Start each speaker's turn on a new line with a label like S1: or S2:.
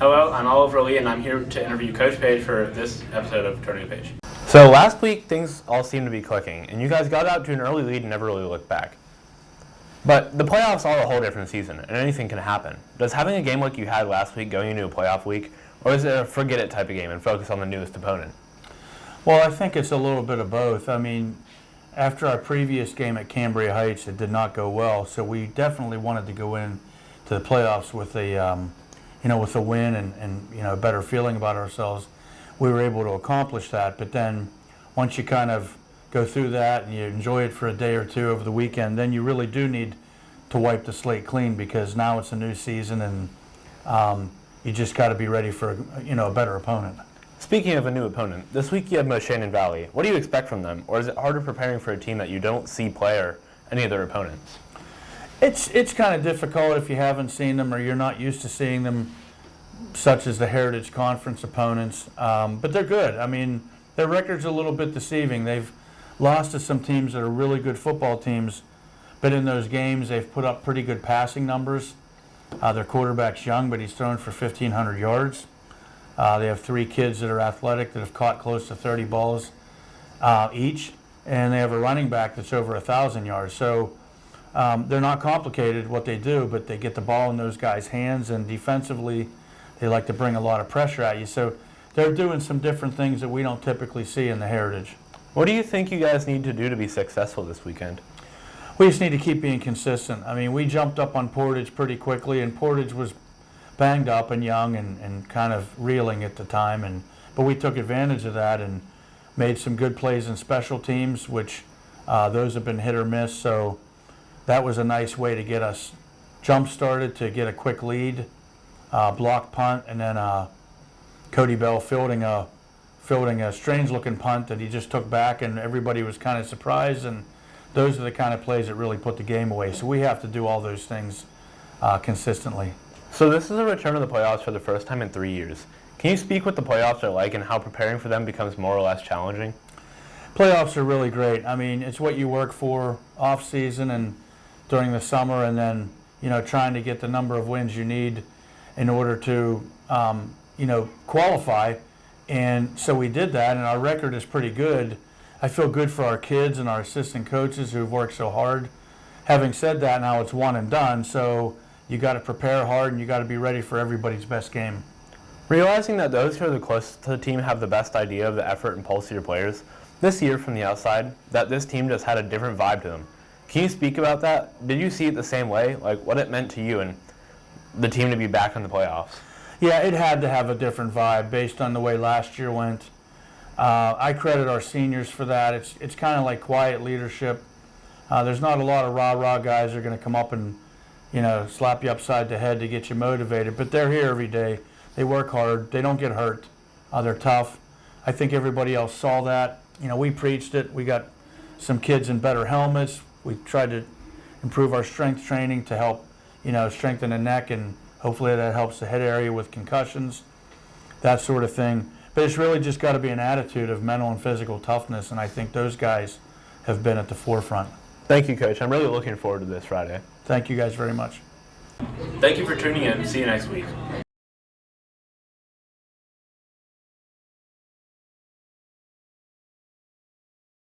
S1: Hello, I'm Olli Lee, and I'm here to interview Coach Page for this episode of Turning the Page.
S2: So last week, things all seemed to be clicking, and you guys got out to an early lead and never really looked back. But the playoffs are a whole different season, and anything can happen. Does having a game like you had last week going into a playoff week, or is it a forget-it type of game and focus on the newest opponent?
S3: Well, I think it's a little bit of both. I mean, after our previous game at Cambria Heights, it did not go well, so we definitely wanted to go in to the playoffs with with a win and a better feeling about ourselves. We were able to accomplish that, but then once you kind of go through that and you enjoy it for a day or two over the weekend, then you really do need to wipe the slate clean, because now it's a new season and you just got to be ready for a better opponent.
S2: Speaking of a new opponent, this week you have Moshannon Valley. What do you expect from them, or is it harder preparing for a team that you don't see play or any of their opponents?
S3: It's kind of difficult if you haven't seen them or you're not used to seeing them, such as the Heritage Conference opponents, but they're good. I mean, their record's a little bit deceiving. They've lost to some teams that are really good football teams, but in those games they've put up pretty good passing numbers. Their quarterback's young, but he's thrown for 1,500 yards. They have 3 kids that are athletic that have caught close to 30 balls each, and they have a running back that's over 1,000 yards. So they're not complicated what they do, but they get the ball in those guys' hands, and defensively they like to bring a lot of pressure at you. So they're doing some different things that we don't typically see in the Heritage.
S2: What do you think you guys need to do to be successful this weekend?
S3: We just need to keep being consistent. I mean, we jumped up on Portage pretty quickly, and Portage was banged up and young and kind of reeling at the time, but we took advantage of that and made some good plays in special teams, which those have been hit or miss. So that was a nice way to get us jump started, to get a quick lead, block punt, and then Cody Bell fielding a strange-looking punt that he just took back, and everybody was kind of surprised. And those are the kind of plays that really put the game away. So we have to do all those things consistently.
S2: So this is a return to the playoffs for the first time in 3 years. Can you speak what the playoffs are like and how preparing for them becomes more or less challenging?
S3: Playoffs are really great. I mean, it's what you work for off season and during the summer, and then trying to get the number of wins you need in order to qualify. And so we did that, and our record is pretty good. I feel good for our kids and our assistant coaches who've worked so hard. Having said that, now it's one and done, so you got to prepare hard and you got to be ready for everybody's best game.
S2: Realizing that those who are the closest to the team have the best idea of the effort and pulse of your players, this year from the outside, that this team just had a different vibe to them. Can you speak about that? Did you see it the same way? Like what it meant to you and the team to be back in the playoffs?
S3: Yeah, it had to have a different vibe based on the way last year went. I credit our seniors for that. It's kind of like quiet leadership. There's not a lot of rah-rah guys that are going to come up and slap you upside the head to get you motivated, but they're here every day. They work hard. They don't get hurt. They're tough. I think everybody else saw that. We preached it. We got some kids in better helmets. We tried to improve our strength training to help, strengthen the neck, and hopefully that helps the head area with concussions, that sort of thing. But it's really just got to be an attitude of mental and physical toughness, and I think those guys have been at the forefront.
S2: Thank you, Coach. I'm really looking forward to this Friday.
S3: Thank you guys very much.
S1: Thank you for tuning in. See you next week.